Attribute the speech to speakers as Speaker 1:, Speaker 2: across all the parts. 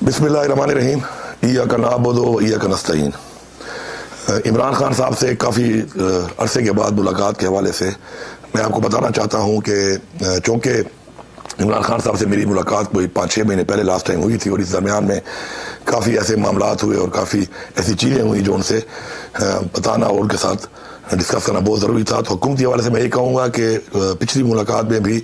Speaker 1: बिस्मिल्लाहिर्रहमानिर्रहीम। इय्याका नअबुदु व इय्याका नस्तईन। इमरान खान साहब से काफ़ी अरसे के बाद मुलाकात के हवाले से मैं आपको बताना चाहता हूँ कि चूँकि इमरान खान साहब से मेरी मुलाकात कोई 5-6 महीने पहले लास्ट टाइम हुई थी और इस दरमियान में काफ़ी ऐसे मामलात हुए और काफ़ी ऐसी चीज़ें हुई जो उनसे बताना और उनके साथ डिस्कस करना बहुत ज़रूरी था। तो हुकूमती हवाले से मैं ये कहूँगा कि पिछली मुलाकात में भी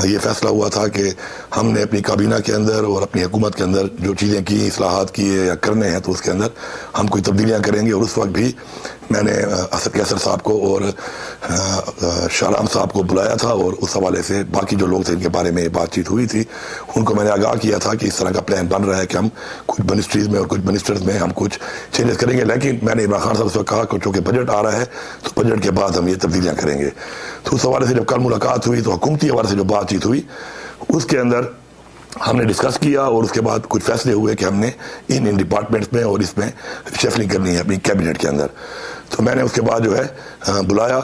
Speaker 1: ये फैसला हुआ था कि हमने अपनी काबीना के अंदर और अपनी हुकूमत के अंदर जो चीज़ें की, इस्लाहात किए या करने हैं, तो उसके अंदर हम कोई तब्दीलियाँ करेंगे। और उस वक्त भी मैंने असद कैसर साहब को और शाहराम साहब को बुलाया था और उस हवाले से बाकी जो लोग थे इनके बारे में बातचीत हुई थी, उनको मैंने आगाह किया था कि इस तरह का प्लान बन रहा है कि हम कुछ मिनिस्ट्रीज़ में और कुछ मिनिस्टर्स में हम कुछ चेंजेस करेंगे। लेकिन मैंने इमरान खान साहब से कहा कि चूँकि बजट आ रहा है तो बजट के बाद हम ये तब्दीलियाँ करेंगे। तो उस हवाले से जब कल मुलाकात हुई तो हुकूमती हवाले से जो बातचीत हुई उसके अंदर हमने डिस्कस किया और उसके बाद कुछ फैसले हुए कि हमने इन डिपार्टमेंट्स में और इसमें शेफलिंग करनी है अपनी कैबिनेट के अंदर। तो मैंने उसके बाद जो है बुलाया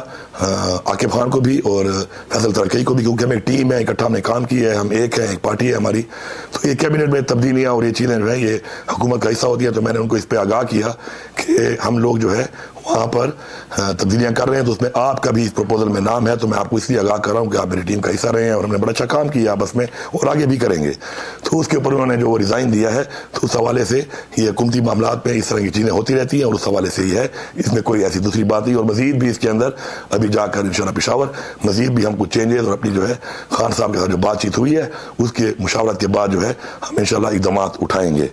Speaker 1: आकिब खान को भी और फैसल तरक्की को भी, क्योंकि हम एक टीम है, इकट्ठा हमने काम किया है, हम एक है, एक पार्टी है हमारी। तो ये कैबिनेट में तब्दीलियाँ और ये चीज़ें जो है ये हुकूमत का हिस्सा होती है। तो मैंने उनको इस पर आगाह किया कि हम लोग जो है वहाँ पर तब्दीलियाँ कर रहे हैं, तो उसमें आपका भी इस प्रपोजल में नाम है। तो मैं आपको इसलिए आगाह कर रहा हूँ कि आप मेरी टीम का हिस्सा रहे हैं और हमने बड़ा अच्छा काम किया आपस में और आगे भी करेंगे। तो उसके ऊपर उन्होंने जो रिज़ाइन दिया है, तो उस हवाले से ये हुकूमती मामलात में इस तरह की चीज़ें होती रहती हैं और उस हवाले से ही है, इसमें कोई ऐसी दूसरी बात नहीं। और मज़ीद भी इसके अंदर अभी जाकर इंशाअल्लाह पेशावर मज़ीद भी हम कुछ चेंजेस और अपनी जो है खान साहब के साथ जो बातचीत हुई है उसके मुशावरत के बाद जो है हम इंशाअल्लाह इक़दामात उठाएंगे।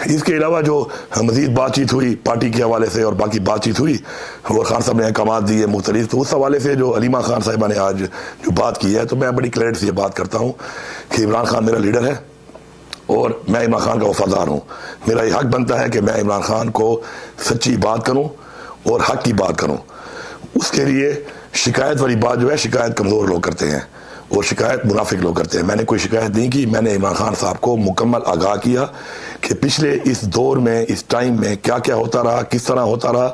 Speaker 1: इसके अलावा जो मज़ीद बातचीत हुई पार्टी के हवाले से और बाकी बातचीत हुई और खान साहब ने अहकाम दिए मुख्तलिफ, तो उस हवाले से जो अलीमा खान साहिबा ने आज जो बात की है, तो मैं बड़ी क्लैरिटी से बात करता हूँ कि इमरान खान मेरा लीडर है और मैं इमरान खान का वफादार हूँ। मेरा ये हक बनता है कि मैं इमरान खान को सच्ची बात करूँ और हक की बात करूँ। उसके लिए शिकायत वाली बात जो है, शिकायत कमज़ोर लोग करते हैं और शिकायत मुनाफिक लोग करते हैं। मैंने कोई शिकायत नहीं की। मैंने इमरान खान साहब को मुकम्मल आगाह किया कि पिछले इस दौर में, इस टाइम में क्या क्या होता रहा, किस तरह होता रहा।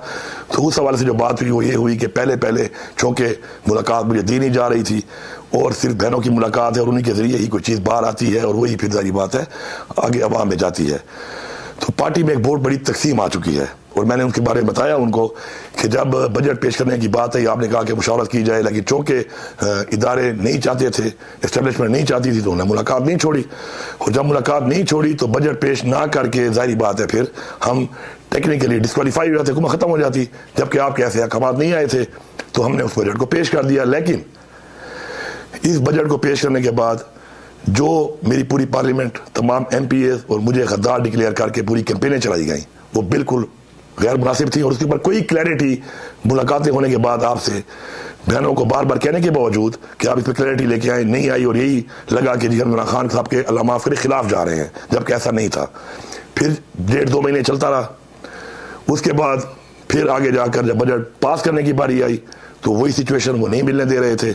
Speaker 1: तो उस हवाले से जो बात हुई वो ये हुई कि पहले चूँकि मुलाकात मुझे दी नहीं जा रही थी और सिर्फ बहनों की मुलाकात है और उन्हीं के ज़रिए ही कोई चीज़ बाहर आती है और वही फिर जारी बात है आगे अवाम में जाती है। तो पार्टी में एक बहुत बड़ी तकसीम आ चुकी है और मैंने उनके बारे में बताया उनको कि जब बजट पेश करने की बात है, आपने कहा कि मुशावरत की जाए, लेकिन चूँकि इदारे नहीं चाहते थे, इस्टेब्लिशमेंट नहीं चाहती थी, तो उन्हें मुलाकात नहीं छोड़ी। और जब मुलाकात नहीं छोड़ी तो बजट पेश ना करके जाहिर बात है फिर हम टेक्निकली डिस्क्वालीफाई हो जाते, हुकूमत ख़त्म हो जाती। जबकि आपके ऐसे अहकाम नहीं आए थे तो हमने उस बजट को पेश कर दिया। लेकिन इस बजट को पेश करने के बाद जो मेरी पूरी पार्लियामेंट, तमाम MPAs और मुझे गद्दार डिक्लेयर करके पूरी कैंपेनें चलाई गई, वो बिल्कुल गैर मुनासिब थी। और उसके ऊपर कोई क्लैरिटी मुलाकातें होने के बाद आपसे बहनों को बार बार कहने के बावजूद कि आप इस पर क्लैरिटी लेके आए, नहीं आई और यही लगा कि जी हम इमरान खान साहब के अल्लाह माफ़ करे खिलाफ जा रहे हैं, जबकि ऐसा नहीं था। फिर 1.5-2 महीने चलता रहा। उसके बाद फिर आगे जाकर जब बजट पास करने की बारी आई तो वही सिचुएशन वो नहीं मिलने दे रहे थे।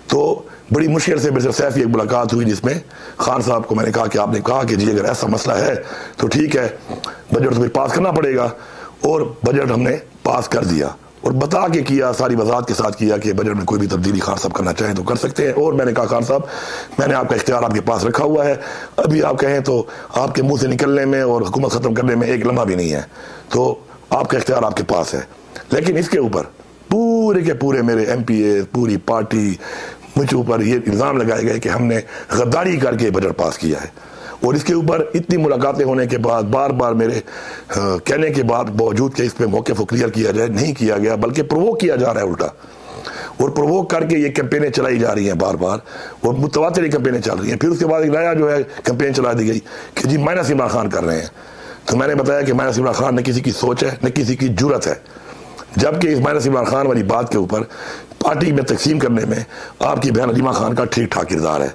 Speaker 1: तो बड़ी मुश्किल से मेरे सैफ एक मुलाकात हुई जिसमें खान साहब को मैंने कहा कि आपने कहा कि जी अगर ऐसा मसला है तो ठीक है, बजट तो फिर पास करना पड़ेगा। और बजट हमने पास कर दिया और बता के किया, सारी वजाहत के साथ किया कि बजट में कोई भी तब्दीली खान साहब करना चाहें तो कर सकते हैं। और मैंने कहा खान साहब मैंने आपका इख्तियार आपके पास रखा हुआ है, अभी आप कहें तो आपके मुंह से निकलने में और हुकूमत ख़त्म करने में एक लम्हा भी नहीं है, तो आपका इख्तियार आपके पास है। लेकिन इसके ऊपर पूरे के पूरे मेरे MPA, पूरी पार्टी, मुझे ऊपर ये इल्ज़ाम लगाए गए कि हमने गद्दारी करके बजट पास किया है। और इसके ऊपर इतनी मुलाकातें होने के बाद, बार बार मेरे कहने के बाद बावजूद कि इस पर मौके को क्लियर किया जाए, नहीं किया गया, बल्कि प्रोवोक किया जा रहा है उल्टा। और प्रोवोक करके ये कैंपेनें चलाई जा रही हैं बार बार और मुतवातिर कैंपेनें चल रही हैं। फिर उसके बाद एक नया जो है कैंपेन चला दी गई कि जी माइनस इमरान खान कर रहे हैं। तो मैंने बताया कि माइनस इमरान खान न किसी की सोच है, न किसी की जुर्रत है। जबकि इस माइनस इमरान खान वाली बात के ऊपर पार्टी में तकसीम करने में आपकी बहन अलीमा खान का ठीक ठाक किरदार है,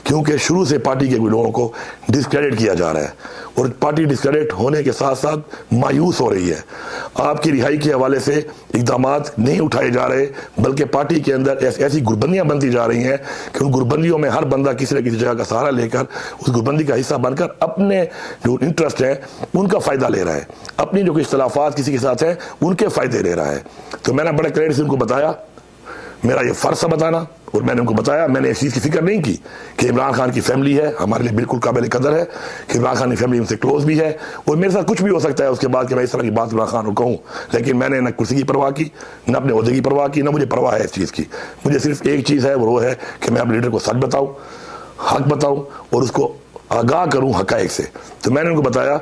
Speaker 1: क्योंकि शुरू से पार्टी के लोगों को डिस्क्रेडिट किया जा रहा है और पार्टी डिस्क्रेडिट होने के साथ साथ मायूस हो रही है। आपकी रिहाई के हवाले से इक़दामात नहीं उठाए जा रहे, बल्कि पार्टी के अंदर ऐसी गुरबंदियाँ बनती जा रही हैं कि उन गुरबंदियों में हर बंदा किसी न किसी जगह का सहारा लेकर उस गुरबंदी का हिस्सा बनकर अपने जो इंटरेस्ट हैं उनका फ़ायदा ले रहा है, अपनी जो इख्तलाफात किसी के साथ हैं उनके फ़ायदे ले रहा है। तो मैंने बड़े क्लियर से उनको बताया मेरा ये फर्ज था बताना, और मैंने उनको बताया। मैंने इस चीज़ की फिक्र नहीं की कि इमरान खान की फैमिली है, हमारे लिए बिल्कुल काबिल कदर है कि इमरान खान की फैमिली उनसे क्लोज भी है, और मेरे साथ कुछ भी हो सकता है उसके बाद कि मैं इस तरह की बात इमरान खान को कहूँ। लेकिन मैंने न कुर्सी की परवाह की, न अपने ओहदे की परवाह की, न मुझे परवाह है इस चीज़ की। मुझे सिर्फ एक चीज़ है, वो है कि मैं अपने लीडर को सच बताऊँ, हक बताऊँ, और उसको आगाह करूँ हक़ाइक़ से। तो मैंने उनको बताया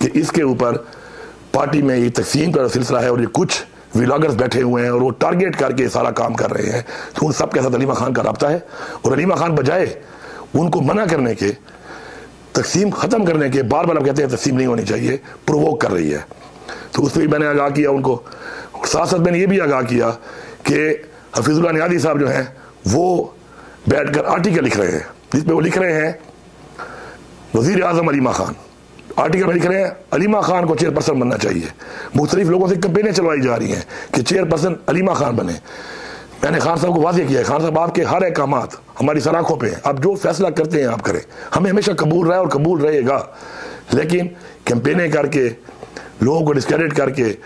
Speaker 1: कि इसके ऊपर पार्टी में ये तकसीम का सिलसिला है, और ये कुछ व्लॉगर्स बैठे हुए हैं और वो टारगेट करके सारा काम कर रहे हैं। तो उन सब के साथ अलीमा खान का रब्ता है, और अलीमा खान बजाय उनको मना करने के, तकसीम ख़त्म करने के, बार बार हम कहते हैं तकसीम नहीं होनी चाहिए, प्रोवोक कर रही है। तो उस पर भी मैंने आगाह किया उनको। साथ साथ मैंने ये भी आगाह किया कि हफीजुल्लाह नियाज़ी साहब जो हैं वो बैठ कर आर्टिकल लिख रहे हैं, जिसमें वो लिख रहे हैं वज़ीर आज़म अलीमा खान, आर्टिकल में लिख रहे हैं अलीमा खान को चेयरपर्सन बनना चाहिए। मुख्तलिफ लोगों से कैंपेनें चलवाई जा रही हैं कि चेयरपर्सन अलीमा खान बने। मैंने खान साहब को वाज़ेह किया है, खान साहब आपके हर अहकामात हमारी सराखों पे हैं, आप जो फैसला करते हैं आप करें, हमें हमेशा कबूल रहा है और कबूल रहेगा। लेकिन कैंपेनें करके, लोगों को डिस्क्रेडिट करके,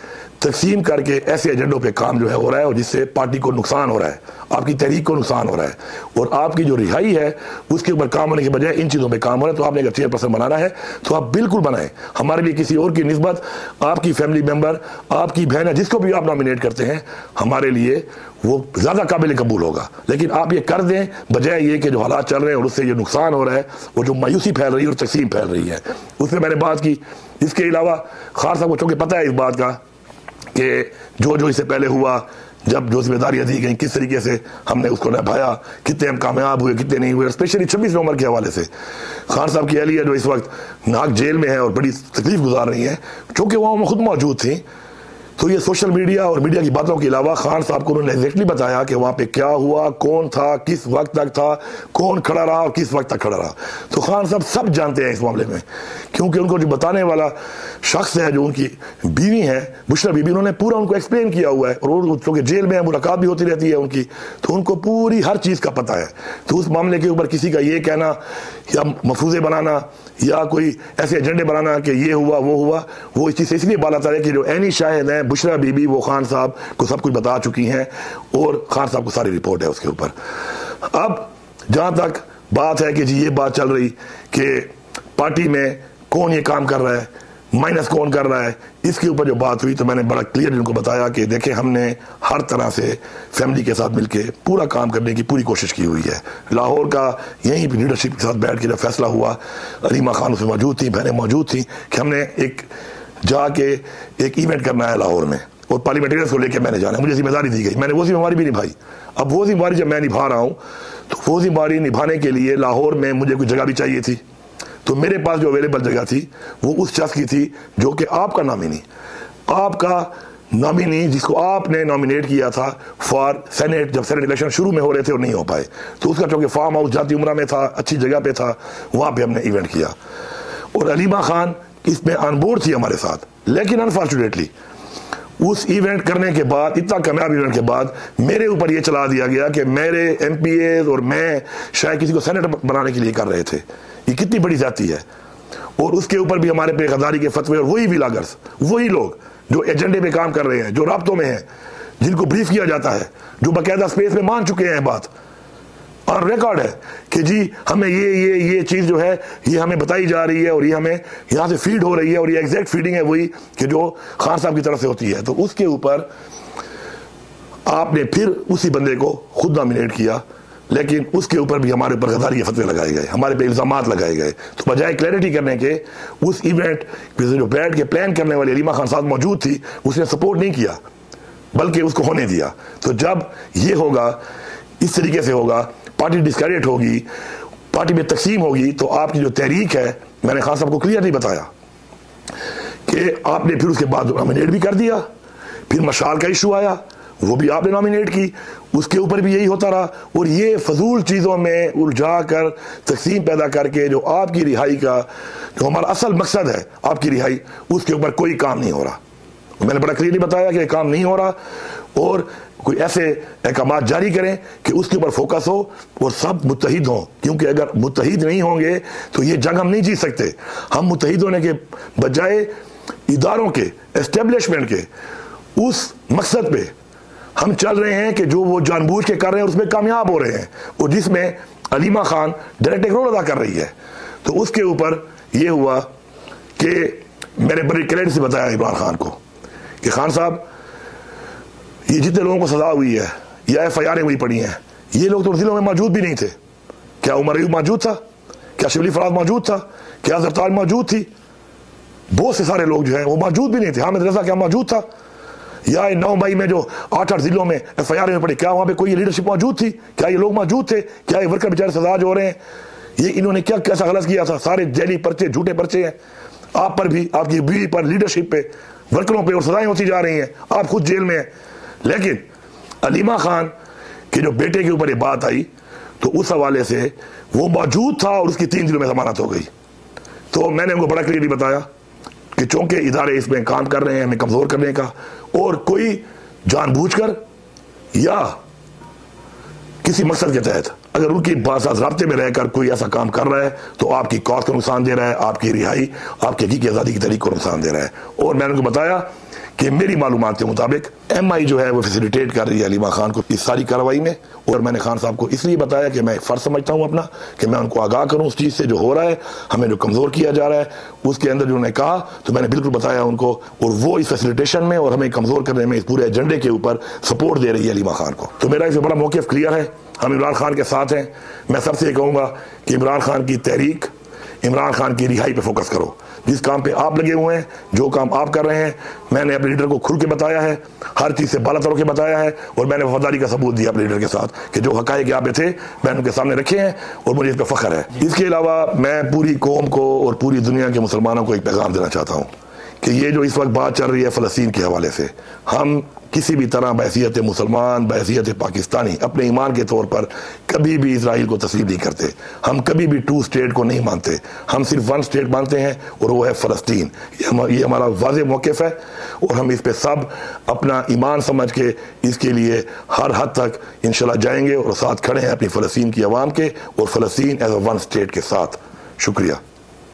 Speaker 1: तकसीम करके ऐसे एजेंडों पे काम जो है हो रहा है, और जिससे पार्टी को नुकसान हो रहा है, आपकी तहरीक को नुकसान हो रहा है, और आपकी जो रिहाई है उसके ऊपर काम होने के बजाय इन चीज़ों पे काम हो रहा है। तो आपने अगर चेयरपर्सन बनाना है तो आप बिल्कुल बनाएं। हमारे लिए किसी और की निस्बत, आपकी फैमिली मेम्बर, आपकी बहन है, जिसको भी आप नॉमिनेट करते हैं, हमारे लिए वो ज़्यादा काबिल कबूल होगा। लेकिन आप ये कर दें बजाय ये कि जो हालात चल रहे हैं और उससे ये नुकसान हो रहा है, वो जो मायूसी फैल रही है और तकसीम फैल रही है, उस पर मैंने बात की। इसके अलावा खान साहब को चूँकि पता है इस बात का कि जो इससे पहले हुआ, जब जो जिम्मेदारियां दी गई किस तरीके से हमने उसको निभाया, कितने हम कामयाब हुए, कितने नहीं हुए, स्पेशली 26 नवंबर के हवाले से। खान साहब की अहलिया जो इस वक्त नाक जेल में है और बड़ी तकलीफ गुजार रही है, चूँकि वहाँ खुद मौजूद थी, तो ये सोशल मीडिया और मीडिया की बातों के अलावा खान साहब को उन्होंने एग्जैक्टली बताया कि वहाँ पे क्या हुआ, कौन था, किस वक्त तक था, कौन खड़ा रहा और किस वक्त तक खड़ा रहा। तो खान साहब सब जानते हैं इस मामले में, क्योंकि उनको जो बताने वाला शख्स है, जो उनकी बीवी है बुशरा बीबी, उन्होंने पूरा उनको एक्सप्लेन किया हुआ है, और क्योंकि जेल में मुलाकात भी होती रहती है उनकी, तो उनको पूरी हर चीज़ का पता है। तो उस मामले के ऊपर किसी का ये कहना या मफरूज़े बनाना या कोई ऐसे एजेंडे बनाना कि ये हुआ वो हुआ, वो इस चीज़ से इसलिए बात आता है कि जो ऐनी शाहिद हैं बुशरा बीबी, वो खान साहब को सब कुछ बता चुकी हैं, और खान साहब को सारी रिपोर्ट है उसके ऊपर। अब जहाँ तक बात है कि जी ये बात चल रही कि पार्टी में कौन ये काम कर रहा है, माइनस कौन कर रहा है, इसके ऊपर जो बात हुई, तो मैंने बड़ा क्लियर उनको बताया कि देखें, हमने हर तरह से फैमिली के साथ मिलके पूरा काम करने की पूरी कोशिश की हुई है। लाहौर का यहीं पर लीडरशिप के साथ बैठ के जब फैसला हुआ, अलीमा खान उसमें मौजूद थी, बहनें मौजूद थी, कि हमने एक जाके एक इवेंट करना है लाहौर में, और पार्लियामेंटेरियंस को लेकर मैंने जाना है, मुझे जिम्मेदारी दी गई, मैंने वो जिम्मेदारी भी निभाई। अब वो जिम्मेदारी जब मैं निभा रहा हूँ, तो वो जिम्मेदारी निभाने के लिए लाहौर में मुझे कुछ जगह भी चाहिए थी। तो मेरे पास जो अवेलेबल जगह थी वो उस शख्स की थी जो कि आपका नॉमिनी जिसको आपने नॉमिनेट किया था फॉर सेनेट, जब सेनेट इलेक्शन शुरू में हो रहे थे और नहीं हो पाए, तो उसका चूंकि फार्म हाउस जाती उम्रा में था, अच्छी जगह पे था, वहाँ पे हमने इवेंट किया, और अलीमा खान इसमें ऑन बोर्ड थी हमारे साथ। लेकिन अनफॉर्चुनेटली उस इवेंट करने के बाद, इतना कामयाब इवेंट के बाद, मेरे ऊपर ये चला दिया गया कि मेरे MPAs और मैं शायद किसी को सेनेटर बनाने के लिए कर रहे थे। ये कितनी बड़ी जाती है। और उसके ऊपर भी हमारे पे गद्दारी के फतवे, और वही व्लॉगर्स, वही लोग जो एजेंडे पे काम कर रहे हैं, जो राब्तों में हैं, जिनको ब्रीफ किया जाता है, जो बाकायदा स्पेस में मान चुके हैं बात, और रिकॉर्ड है कि जी हमें ये चीज़ जो है ये हमें बताई जा रही है, और ये हमें यहाँ से फीड हो रही है, और ये एग्जैक्ट फीडिंग है वही कि जो खान साहब की तरफ से होती है। तो उसके ऊपर आपने फिर उसी बंदे को खुद नॉमिनेट किया, लेकिन उसके ऊपर भी हमारे ऊपर गद्दारी के फतवे लगाए गए, हमारे पे इल्जामात लगाए गए। तो बजाय क्लैरिटी करने के, उस इवेंट जो बैठ के प्लान करने वाली अलीमा खान साहब मौजूद थी, उसने सपोर्ट नहीं किया, बल्कि उसको होने दिया। तो जब ये होगा, इस तरीके से होगा, पार्टी डिस्क्रेडिट होगी, पार्टी में तकसीम होगी, तो आपकी जो तहरीक है, मैंने खान साहब को क्लियर नहीं बताया कि आपने फिर उसके बाद नॉमिनेट भी कर दिया, फिर मशाल का इशू आया, वो भी आपने नॉमिनेट की, उसके ऊपर भी यही होता रहा, और ये फजूल चीज़ों में उलझा कर तकसीम पैदा करके जो आपकी रिहाई का, जो हमारा असल मकसद है आपकी रिहाई, उसके ऊपर कोई काम नहीं हो रहा। मैंने बड़ा क्लियरली बताया कि काम नहीं हो रहा, और कोई ऐसे अहकाम जारी करें कि उसके ऊपर फोकस हो और सब मुत्तहिद हों, क्योंकि अगर मुत्तहिद नहीं होंगे तो ये जंग हम नहीं जीत सकते। हम मुत्तहिद होने के बजाय इदारों के, एस्टेब्लिशमेंट के उस मकसद पे हम चल रहे हैं कि जो वो जानबूझ के कर रहे हैं उसमें कामयाब हो रहे हैं, और जिसमें अलीमा खान डायरेक्ट एक रोल अदा कर रही है। तो उसके ऊपर यह हुआ कि मैंने बड़ी क्रेडिट से बताया इमरान खान को कि खान साहब, ये जितने लोगों को सजा हुई है या FIR हुई पड़ी हैं, ये लोग तो जिलों में मौजूद भी नहीं थे। क्या उमर अयूब मौजूद था? क्या शिबली फराज मौजूद था? क्या जरताज मौजूद थी? बहुत से सारे लोग जो हैं वो मौजूद भी नहीं थे। हामिद रजा क्या मौजूद था? या 9 मई में जो 8 जिलों में FIR में पड़ी, क्या वहां पे कोई लीडरशिप मौजूद थी? क्या ये लोग मौजूद थे? क्या ये वर्कर बेचारे सजा जो हो रहे हैं, ये इन्होंने क्या कैसा गलत किया था? सारे जैली पर्चे, झूठे पर्चे हैं आप पर भी, आपकी बीवी पर, लीडरशिप पे, वर्करों पे, और सजाएं होती जा रही हैं। आप खुद जेल में हैं। लेकिन अलीमा खान के जो बेटे के ऊपर ये बात आई तो उस हवाले से वो मौजूद था और उसकी 3 दिनों में जमानत हो गई। तो मैंने उनको बड़ा क्लियरली बताया कि चूंकि इदारे इसमें काम कर रहे हैं हमें कमजोर करने का, और कोई जानबूझकर या किसी मकसद के तहत अगर उनकी साथ राब्ते में रहकर कोई ऐसा काम कर रहा है तो आपकी कौत को नुकसान दे रहा है, आपकी रिहाई, आपकी हकीकी आज़ादी की तहरीक को नुकसान दे रहा है। और मैंने उनको बताया कि मेरी मालूमात के मुताबिक MI जो है वो फैसिलिटेट कर रही है अलीमा खान को इस सारी कार्रवाई में। और मैंने खान साहब को इसलिए बताया कि मैं फ़र्ज समझता हूँ अपना कि मैं उनको आगाह करूँ उस चीज़ से जो हो रहा है, हमें जो कमज़ोर किया जा रहा है उसके अंदर जो उन्होंने कहा, तो मैंने बिल्कुल बताया उनको, और वो इस फैसिलिटेशन में और हमें कमज़ोर करने में इस पूरे एजेंडे के ऊपर सपोर्ट दे रही है अलीमा खान को। तो मेरा इसमें बड़ा मौक़िफ़ क्लियर है, हम इमरान खान के साथ हैं। मैं सबसे ये कहूँगा कि इमरान खान की तहरीक, इमरान खान की रिहाई पे फोकस करो। जिस काम पे आप लगे हुए हैं, जो काम आप कर रहे हैं, मैंने अपने लीडर को खुल के बताया है, हर चीज़ से बाला तर के बताया है, और मैंने वफादारी का सबूत दिया अपने लीडर के साथ कि जो हक़ाइक़ यहाँ पे थे मैंने उनके सामने रखे हैं और मुझे इस पर फ़ख्र है। इसके अलावा मैं पूरी कौम को और पूरी दुनिया के मुसलमानों को एक पैगाम देना चाहता हूँ कि ये जो इस वक्त बात चल रही है फ़लस्तीन के हवाले से, हम किसी भी तरह बहैसियत मुसलमान, बहैसियत पाकिस्तानी, अपने ईमान के तौर पर कभी भी इसराइल को तस्लीम नहीं करते। हम कभी भी 2 स्टेट को नहीं मानते, हम सिर्फ 1 स्टेट मानते हैं और वो है फ़लस्तीन। ये हमारा वाज़ेह मौक़िफ़ है और हम इस पे सब अपना ईमान समझ के इसके लिए हर हद तक इंशाल्लाह जाएंगे और साथ खड़े हैं अपनी फ़लस्तीन की आवाम के और फ़लस्तीन एज अ 1 स्टेट के साथ। शुक्रिया।